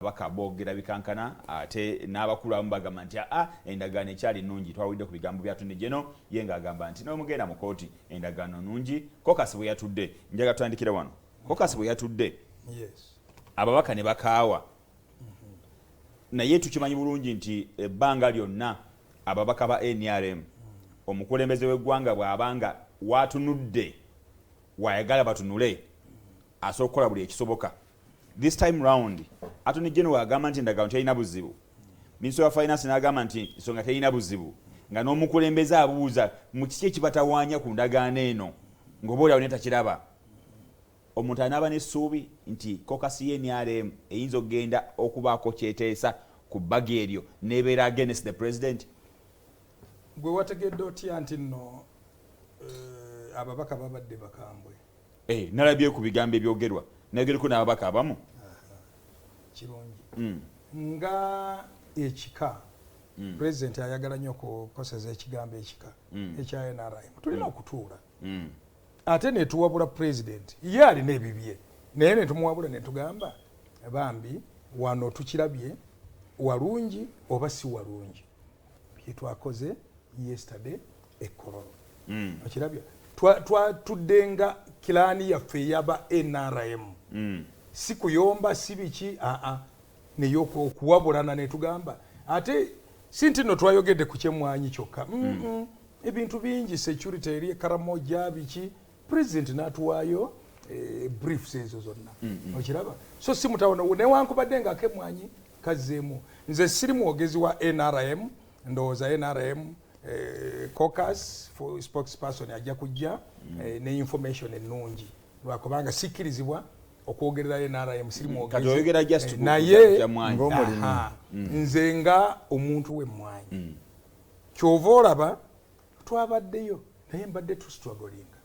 baka boogera bikankana ate n'abakulu abamu bagamba nti endagaano ekyali nnungi twawulidde ku bigambo byatudde geno ye ng'agamba nti n'omugenda mu kooti endagaano nnungi kokasi bwe yatudde njaga tutandikire wano kokasi bwe yatudde ababaka ne bakaawa naye tukimanyi bulungi nti ebbanga lyonna ababaka ba NRM omukulembeze w'eggwanga bw'abanga waatunudde wayagala batunule asobola okukola buli ekisoboka. This time round Attorney General agamba nti endagaano terina buzibu, Minister of Finance n'agamba nti ensonga terina buzibu, nga n'omukulembeze abuuza mu kiki ekibatawaanya ku ndagaano eno ng'oba oli awo netakiraba. Omuntu anaaba n'essuubi nti kokasi y'NRM eyinza okugenda okubaako kyeteesa ku bbagi eryo n'ebeera against the president. Gwe wategedde otya nti nno ababaka babadde bakambwe? Nalabye ku bigambo ebyogerwa nagereko n'ababaka abamu kirungi nga ekika president ayagala nnyo okukoseza ekigambo ekika ekya NRM tulina okutuula ate netuwabula president ye alina ebibye naye netumuwabula netugamba bambi wano tukirabye walungi oba si walungi byetwakoze yesterday ekololo okirabye twatuddenga kilani yaffe yaba NRM si kuyomba si biki neyo okuwabulana netugamba ate sinti no twayogedde ku kyemwanyi kyokka ebintu bingi security eri Karamoja biki president natuwayo briefs ezo zonna okiraba so si mutawono newankubadde nga kemwanyi kazeemu nze siri mwogezi wa NRM ndowooza NRM caucus for spokesperson ajja kujja ne information ennungi lwakubanga sikkirizibwa okwogerera NRM siri mwogezi naye nze nga omuntu w'emmwanyi kyova olaba twabaddeyo naye mbadde tustrugglinga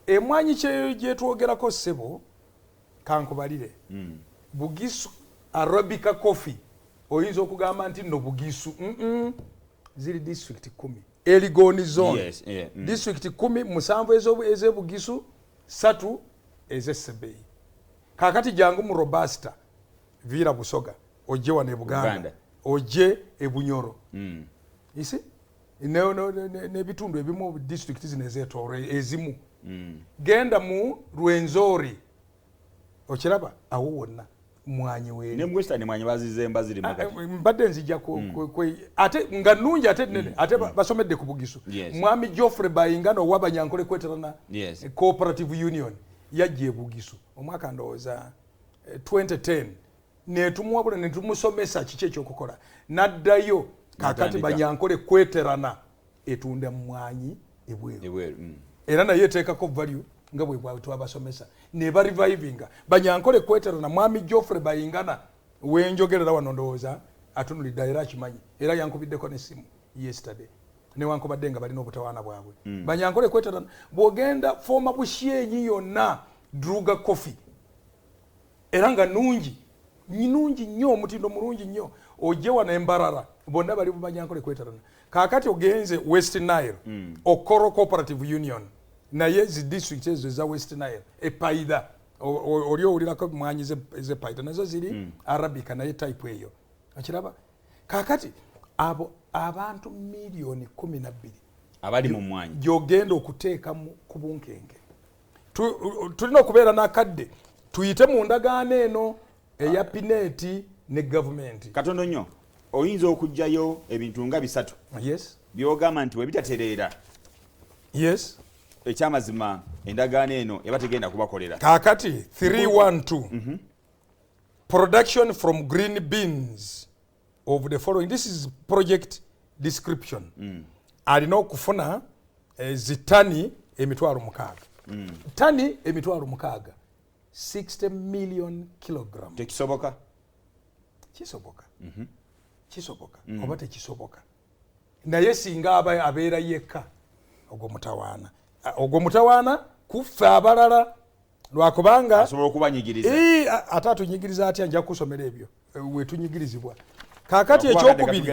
emmwanyi gyetwogerako ssebo kankubalire Bugisu Arabica coffee oyinza okugamba nti no Bugisu ziri district 10 Eligoni zone district 10 musanvu eze Bugisu 3 eze Sebei kakati jangu mu Robusta Vira Busoga oje wane Buganda oje Ebunyoro isi ne bitundu ebimu district zinezetore ezimu genda mu Rwenzori okiraba awo wonna mwanyi we ne mwestani mwanyi bazizemba ziri makati mbadde nzija ate nga nungi ate nene ate basomedde ku Bugisu mwami Geoffrey Bayingano wabanyankole kweterana cooperative union yajje Bugisu omwaka ndowooza 2010 netumuwabula netumusomesa kiki ekyokukola naddayo kakati banyankole kweterana etunda mwanyi ebweru era naye teekako value nga bwe bwa twabasomesa ne ba revivinga banyankole kweterana mwami Geoffrey Bayingana wenjogerera wano ndowooza atunulidde era akimanyi era yankubiddeko n'essimu yesterday newankubadde nga balina obutawaana bwabwe banyankole kweterana bw'ogenda former Bushyenyi yonna Druga coffee era nga nungi nnyo omutindo mulungi nnyo ojje wano Embarara bonna bali banyankole kweterana kakati ogenze West Nile Okoro Cooperative Union naye zi district ezo za West Nile epaida oli owulirako mwanyi ze paida nazo ziri Arabica naye type eyo akiraba kakati abo abantu milioni 12 abali mu mwanyi gyogenda okuteeka ku bunkenge tulina okubeera n'akadde tuyite mu ndagaano eno eya Pineti ne government katono nnyo oyinza okujjayo ebintu nga 3 byogamba nti webitatereera ekyamazima endagaano eno ebategenda kubakolera kakati 312 production from green beans of the following. This is project description alina okufuna zitani emitwalo 6 tani emitwalo 6 60 million kilograms tekisoboka kisoboka oba tekisoboka naye singa abeera yekka ogwo mutawaana kuffe abalala lwakubanga asobola okubanyigiriza ate atunyigiriza atya nja kusomera ebyo wetunyigirizibwa kakati ekyokubiri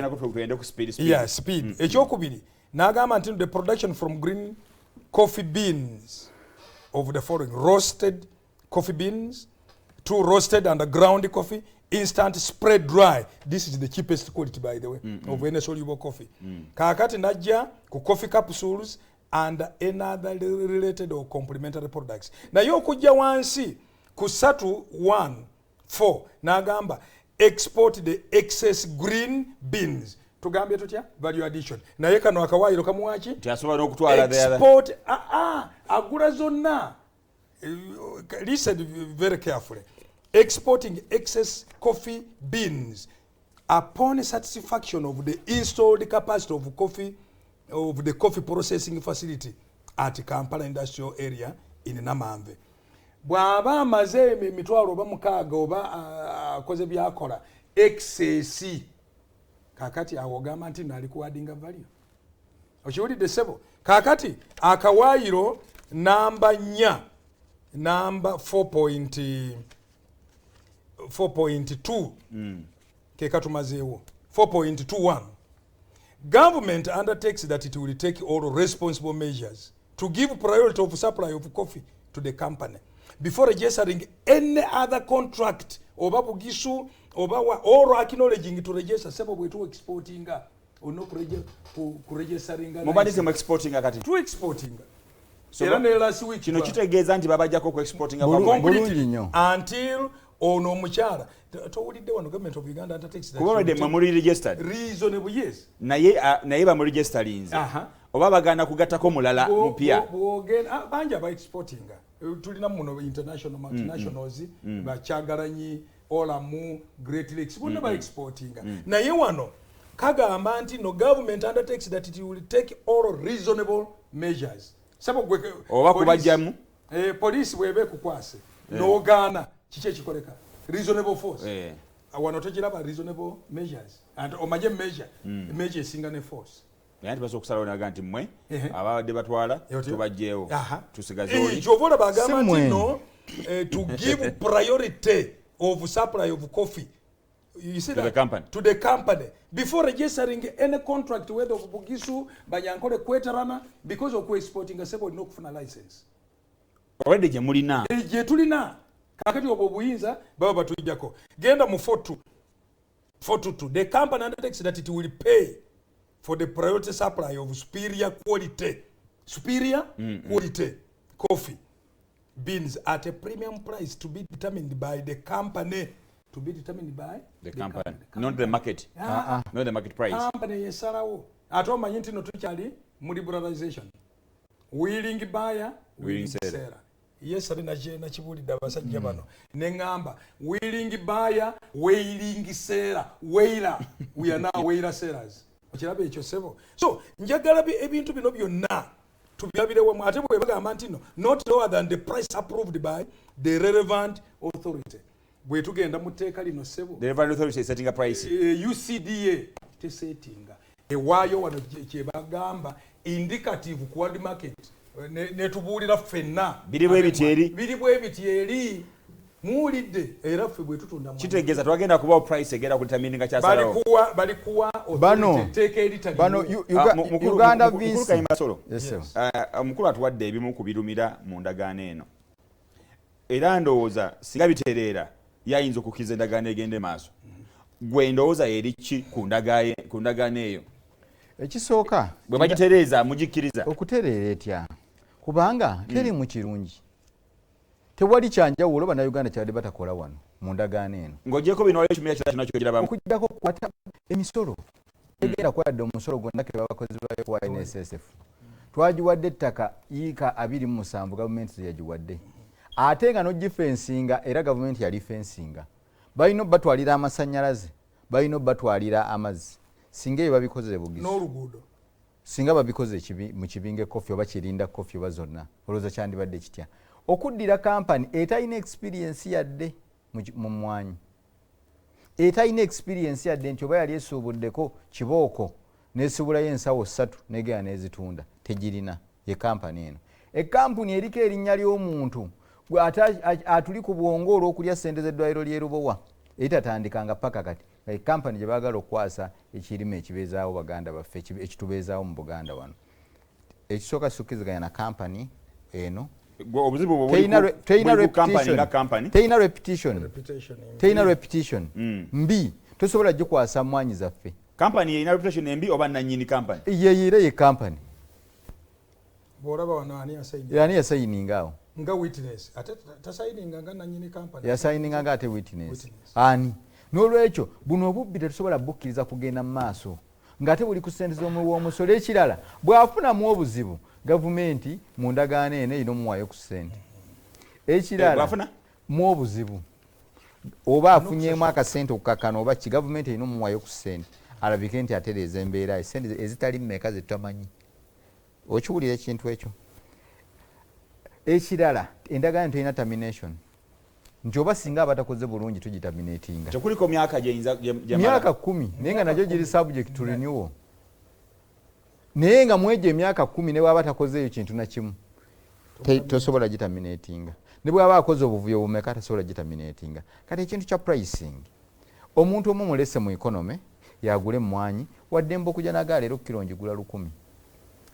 ekyokubiri n'agamba nti the production from green coffee beans of the following: roasted coffee beans, 2 roasted and ground coffee, instant spread dry. This is the cheapest quality, by the way, of any soluble coffee. Kakati najja ku coffee capsules and another related or complementary products. Na yo kujja wansi ku 314 nagamba export the excess green beans. Tugambye tutya value addition. Naye kano akawaayiro kamuwaki tyasobola okutwala export agula zonna. Listen very carefully. Exporting excess coffee beans upon satisfaction of the installed capacity of the coffee processing facility at Kampala Industrial Area in Namamve. Bwaba amaze emitwalo oba mukaaga oba akoze byakola excess kakati awogamba nti nali kuwadinga value. Okiwulidde ssebo? Kakati akawaayiro namba 4 number 4.2 keka tumazeewo 4.21 government undertakes that it will take all responsible measures to give priority of supply of coffee to the company before registering any other contract oba bugisu oba or acknowledging to register sebo bwetu exportinga ono kuregisteringa mubadize mu exportinga kati to exportinga. Era ne last week kino kitegeeza nti babajjako ku exportinga until ono mukyala towulidde wano government of Uganda undertakes that kubonedde mwe registered reasonable yes naye ba mu registeringze oba bagana kugattako mulala mupya banja ba exportinga tulina muno international multinationals bakyagalanyi olamu Great Lakes bonna ba exportinga naye wano kagamba nti no government undertakes that it will take all reasonable measures. Sabo gwe oba kubajjamu police bwebe kukwase n'ogaana kiki ekikoleka reasonable force wano togiraba reasonable measures and omaje measure esinga ne force yanti baso okusalawo naga nti mmwe ababadde batwala tubajjeewo tusigaze oli kyovola bagamba nti no to give priority of supply of coffee you see to the company before registering any contract whether of bugisu banyankole kwetarana because of exporting a sebo no kufuna license already je mulina je tulina kakati obo buyinza baba batujjako genda mu 422 the company undertakes that it will pay for the priority supply of superior quality coffee beans at a premium price to be determined by the company. To be determined by the company, not the market. Not the market price. Company yesalawo. Ate omanyi nti no tukyali mu liberalization. Willing buyer, willing seller. Yes, ali na kibulidde abasajja bano. Ne ngamba willing buyer, willing seller. Wailer. We are now wailer sellers. Okirabe ekyo sebo. So, njagala ebintu bino byonna tubyabirewo mu ate bwe bagamba nti no not lower than the price approved by the relevant authority. Bwe tugenda muteeka lino sebo the relevant authority setting a price UCDA te settinga ewaayo wano kye bagamba indicative quality market ne tubuulira ffenna biri bwe biti muwulidde era ffe bwe tutunda kitegeeza twagenda kubawo price egenda kulitamininga kyasalawo balikuwa teeka eritali bano Uganda Mukulu Kayemba Solo omukulu atuwadde ebimu ku birumira mu ndagaano eno era ndowooza singa bitereera yayinza okukiza endagaano egende maaso gwe ndowooza eri ki ku ndagaano eyo ekisooka bwe bagitereeza mugikkiriza okutereera etya kubanga teri mu kirungi tewali kyanjawulo bannayuganda kyabadde batakola wano mu ndagaano eno ng'ogyeko bino waliwo ekimira kirala kyogirabamu okugjako kukwata emisolo tegenda kwadde omusolo gwonna ke babakozi bayo ku NSSF twagiwadde ettaka yiika 27 gavumenti zeyagiwadde ate nga nogifensinga era gavumenti yali fensinga balina batwalira amasannyalaze balina batwalira amazzi singa ebyo babikoze bugizi n'oluguudo singa babikoze mu kibinga kofi oba kirinda kofi oba zonna olowooza kyandibadde kitya okuddira kampani etalina experience yadde mu mwanyi etalina experience yadde nti oba yali esuubuddeko kibooko nesibulayo ensawo 3 negera nezitunda tegirina ye kampani eno ekampuni eriko erinnya ly'omuntu atuli ku bwongo olw'okulya ssente z'eddwaliro ly'erubowa eritatandikanga paka kati kampani gye baagala okukwasa ekirime ekibeezaawo baganda baffe ekitubeezaawo mu Buganda wano ekisooka sukkiziganya na kampani eno obuzibu teina repetition mbi tosobola gikwasa mwanyi zaffe company yeina reputation embi oba nanyini company ye company boraba wana ani asayini yani yasayininga awo nga witness ate tasayininga nga nanyini company yasayininga nga ate witness ani n'olwekyo buno obubbi tetusobola bukkiriza kugenda mu maaso ng'ate buli ku ssente z'omusolo ekirala bw'afunamu obuzibu gavumenti mu ndagaano eno erina omuwaayo ku ssente ekirala mu obuzibu oba afunyeemu akasente okukakkana oba ki gavumenti erina omuwaayo ku ssente alabike nti atereeza embeera essente ezitali mmeka zetutamanyi okiwulira ekintu ekyo ekirala endagaano terina termination nti oba singa abatakoze bulungi tugitaminatinga tekuliko myaka myaka 10 naye nga nagyo giri subject to renewal naye nga mwegyo emyaka 10 ne bwaba takozeeyo kintu na kimu tosobola gitaminatinga ne bwaba akoze obuvuyo bumeka tasobola gitaminatinga kati ekintu kya pricing omuntu omu mulese mu economy yagule mmwanyi waddemba okujja naga leero kilo njigula 10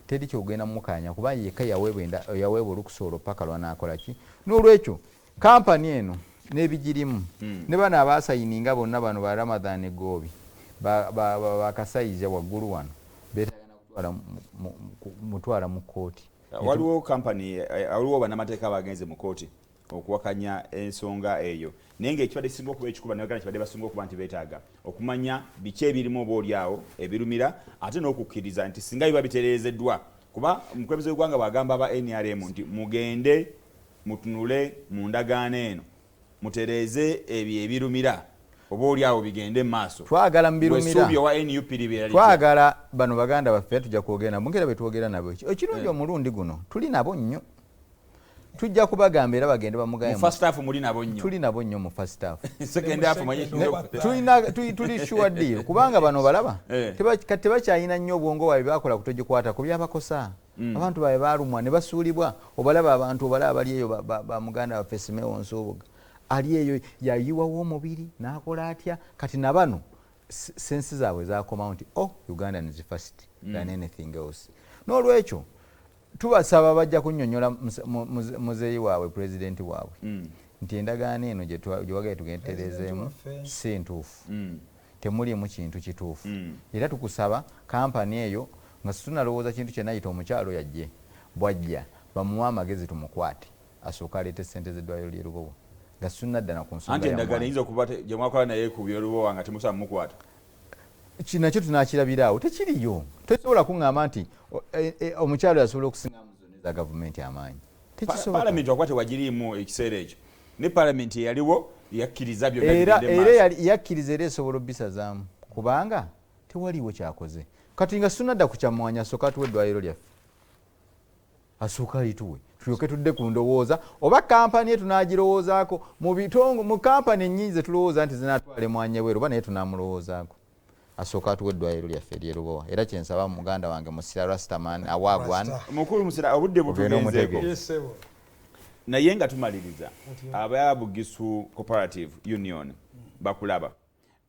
teri kyogenda mukanya kuba yeka yaweebwa olukusoolo paka lwanaakola ki n'olwekyo kampani eno n'ebigirimu ne bano abaasayininga bonna bano ba Ramadan Egobi bakasayiza waggulu wano beetagana mutwala mu kooti waliwo kampani waliwo bannamateeka bagenze mu kooti okuwakanya ensonga eyo naye ng'ekibadde kisinga okuba ekikuba nabagana kibadde basinga okuba nti beetaaga okumanya biki ebirimu obaolyawo ebirumira ate n'okukkiriza nti singa biba bitereezeddwa kuba omukulembeze w'eggwanga bw'agamba aba NRM nti mugende mutunule mu ndagaano eno mutereeze ebyo ebirumira obaolyawo bigende mu maaso twagala mu birumira wa NUP libeera twagala bano baganda baffe tujja kwogera mungera betwogera nabo ekirungi omulundi guno tuli nabo nnyo tujja kubagamba era bagende bamugaye mu first half muli nabo nnyo tuli nabo nnyo mu first half second half manyi tuli sure deal kubanga bano balaba tebakyayina nnyo obwongo bwabe bakola kutogikwata ku byabakosa abantu babe balumwa ne basuulibwa obalaba abantu obalaba bali eyo ba muganda baffe Simeon Nsubuga ali eyo yayiwawo omubiri n'akola atya kati na bano sensi zaabwe zakomawo nti Uganda is first than anything else n'olwekyo tubasaba bajja kunnyonnyola muzeeyi waabwe pulezidenti waabwe nti endagaano eno gyewagaye tugenderezeemu si ntuufu temulimu kintu kituufu era tukusaba kampani eyo nga situnalowooza kintu kyenayita omukyalo yajje bwajja bamuwa amagezi tumukwate asooka aleete ssente z'eddwaliro ly'e Lubowa nga situnadda na ku nsonga anti endagaano eyinza okuba gye mwakola naye ku by'e Lubowa nga temusobola mumukwata kinakyo tunakirabira awo tekiriyo tosobola kuŋŋamba nti omukyalo yasobola okusingamu zonna eza gavumenti amaanyi palamenti wakuba tewagiriimu ekiseera ekyo ne palamenti eyaliwo yakkiriza byonna era yakkiriza era esobola obbisazaamu kubanga tewaliwo kyakoze kati nga situnadda ku kyamwanya asooka atuwa eddwaliro lyaffe asooka lituwe tulyoke tudde ku ndowooza oba kampani etunagirowoozaako mu kampani ennyingi zetulowooza nti zinatwala emwanya weeru oba naye tunamulowoozaako asooka atuwa eddwaliro lyaffe ery'e Lubowa era kyensaba muganda wange Musila Rastaman awaagwan mukulu Musila obudde butugenzeeko naye nga tumaliriza ababugisu cooperative union bakulaba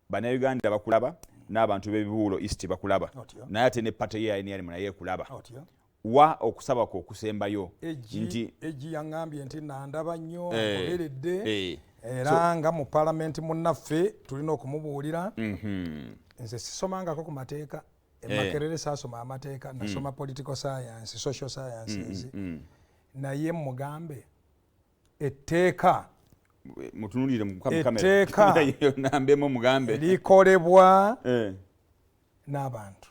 bannayuganda bakulaba n'abantu b'ebibuulo east bakulaba naye ate ne pate ya NRM naye ekulaba wa okusaba kwo okusembayo nti yaŋŋambye nti nandaba nnyo agoberedde era nga mu palamenti munnaffe tulina okumubuulira nze sisomangako ku mateeka Makerere saasoma amateeka nasoma political science social sciences naye mugambe etteeka mutunulire mu kamera nambemo mugambe likolebwa n'abantu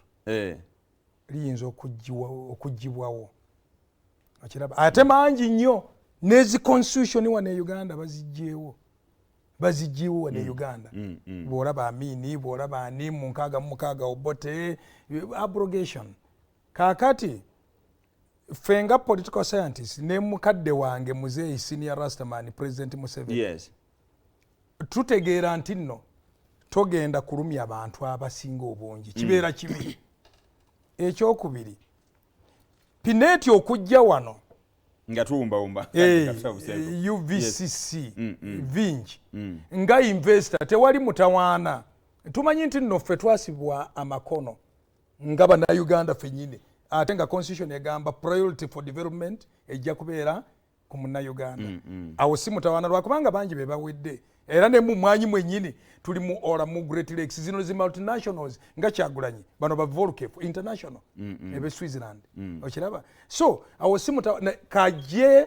liyinza okuggibwawo okiraba ate mangi nnyo n'ezi constitution wano e Uganda baziggyewo wano e Uganda bw'olaba Amini bw'olaba ani mu 66 Obote abrogation kaakati ffe nga political scientist ne mukadde wange muzeeyi senior Rastaman President Museveni tutegeera nti nno togenda kulumya abantu abasinga obungi kibeera kibi ekyokubiri Pineti okujja wano nga tuwumbawumba UVCC vingi nga investor tewali mutawaana tumanyi nti nno ffe twasibwa amakono nga bannayuganda ffennyini ate nga constitution egamba priority for development ejja kubeera ku Munnayuganda awo si mutawaana lwakubanga bangi be bawedde era ne mu mwanyi mwennyini tuli mu ora mu Great Lakes zino zi multinationals nga Kyagulanyi bano ba Volcap International ebe Switzerland okiraba so awo si mutawaana kaje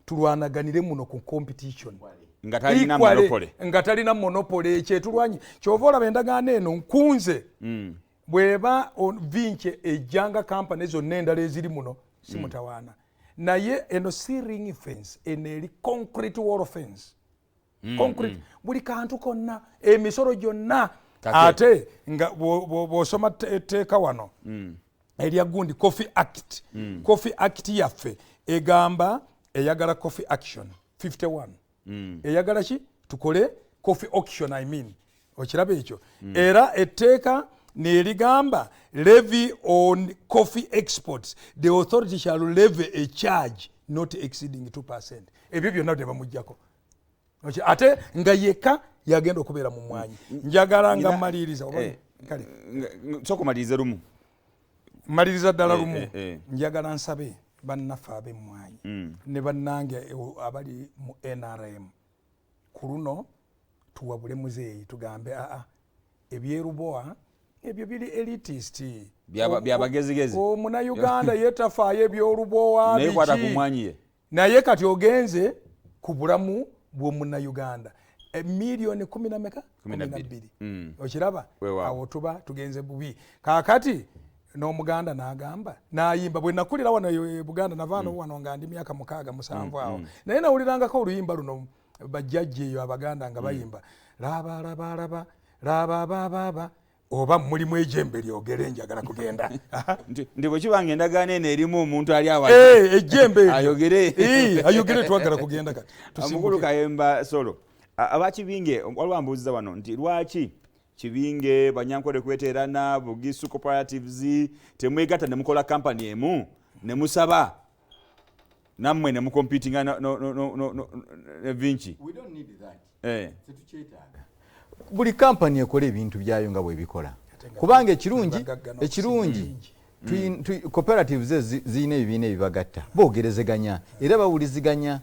tulwanaganire muno ku competition nga talina monopoly kyetulwanyi kyova olaba endagaano eno nkunze bweba vince ejjanga company zonna endala eziri muno si mutawaana naye eno si ring fence eno eri concrete wall fence concrete buli kantu konna emisoro gyonna ate nga bw'osoma etteeka wano erya gundi coffee act yaffe egamba eyagala coffee action 51 eyagala ki tukole coffee auction okiraba ekyo era etteeka neligamba levy on coffee exports the authority shall levy a charge not exceeding 2%. Ebyo byonna tebamujjako ate nga yekka yagenda okubeera mu mwanyi njagala nga maliriza kale soko maliriza lumu maliriza ddala lumu njagala nsabe bannaffe ab'emmwanyi ne bannange abali mu NRM ku luno tuwabule muzeeyi tugambe ebyeruboa ebyo biri elitist byabagezigezi Munnayuganda yetafaayo ebyolubowa biki naye kati ogenze ku bulamu bw'Omunnayuganda miliyoni 12 okiraba awo tuba tugenze bubi kakati n'Omuganda n'agamba n'ayimba bwe nakulira wano Buganda navaano wano nga ndi myaka 6-7 awo naye nawulirangako oluyimba luno bajjajja eyo Abaganda nga bayimba laba oba mulimu ejjembe lyogere njagala kugenda ndi bwe kibanga endagaano eno erimu omuntu ali ejjembe ayogere twagala kugenda kati Mukulu Kayemba Solo abakibinge waliwo mbuuziza wano nti lwaki Kibinge Banyankole kweterana Bugisu cooperatives temwegatta ne mukola company emu ne musaba nammwe ne mucompetinga ne Vinci. We don't need that. Buli company ekola ebintu byayo nga bwe bikola kubanga ekirungi cooperatives ziyina ebibiina ebibagatta boogerezeganya era bawuliziganya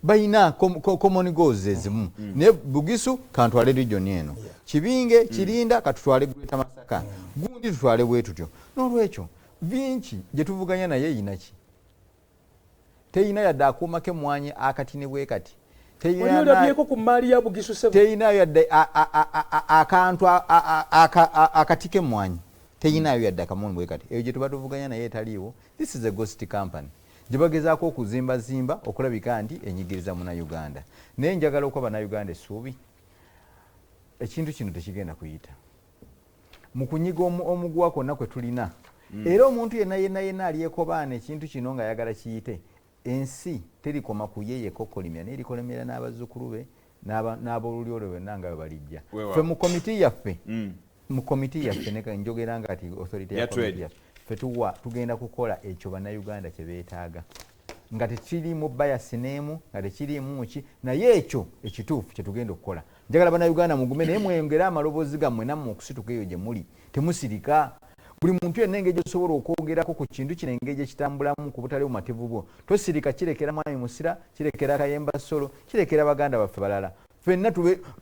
bayina common goals ezimu ne Bugisu kantwale region eno Kibinge Kirinda katutwale Gweta Masaka gundi tutwale bwetutyo n'olwekyo Vinci gye tuvuganya naye yinaki teyina yadde akuumako emmwanyi akatine bwe kati olyolyeko ku maali ya Bugisu 7 teyinayo yadde akantu akatike emmwanyi teyinayo yadde akamono bwe kati eyo gye tuba tuvuganya naye etaliiwo. This is a ghost company gye bagezaako okuzimbazimba okulabika nti enyigiriza Munnayuganda naye njagala okuba Bannayuganda essuubi ekintu kino tekigenda kuyita mu kunyiga omuguwa kwonna kwe tulina era omuntu yenna alyekobaana ekintu kino ng'ayagala kiyite ensi terikoma kuyeye kokolimya nerikolemera n'abazzukulu be n'abolulyo lwenna nga balijja ffe mu komiti yaffe njogera nga ati authority ya komiti yaffe ffe tugenda kukola ekyo Bannayuganda kye beetaaga nga tekirimu bias n'emu nga tekirimu ki naye ekyo ekituufu kye tugenda okukola njagala Bannayuganda mugume naye mweyongere amaloboozi gammwe nammwe okusituka eyo gye muli temusirika buli muntu yenna engeri osobola okwogerako ku kintu kino engeri ekitambulamu ku butale bumativu bwo tosirika kirekera Mwami Musila kirekera Kayemba Solo kirekera baganda baffe balala ffenna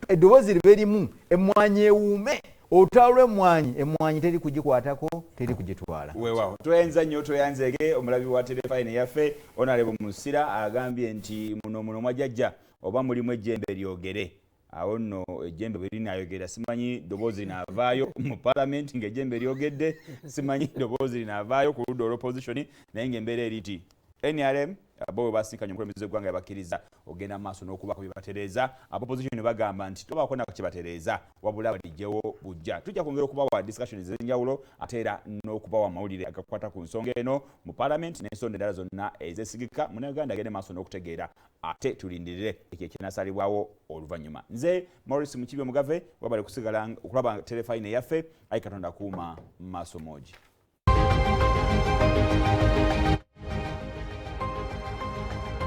eddoboozi libe erimu emmwanyi ewuume otwalwa emmwanyi teri kugikwatako teri kugitwala weewaawo tweyanza nnyo tweyanzege omulabi wa telefayina yaffe Hon Musila agambye nti muno mwajjajja oba mulimu ejjembe lyogere awo nno ejjembe bwe linaayogera simanyi ddoboozi linaavaayo mu parliament ng'ejjembe lyogedde simanyi ddoboozi linaavaayo ku ludda olw'opposition naye ng'embeera eriti NRM bo bwe basinkanye omukulembeze w'eggwanga yabakkiriza ogenda maaso n'okubako bye batereeza opposition bagamba nti tobaako nako kye batereeza wabula balijjewo bujja tujja kwongera okubawa discussion ez'enjawulo ate era n'okubawa amawulire agakwata ku nsonga eno mu parliament n'ensonga endala zonna ez'esigika Munnayuganda agende maaso n'okutegeera ate tulindirire ekyo ekinasalibwawo oluvannyuma. Nze Maurice Mukibi Omugave wabale kusigala okulaba telefayina yaffe ayi Katonda kuuma maaso moogi.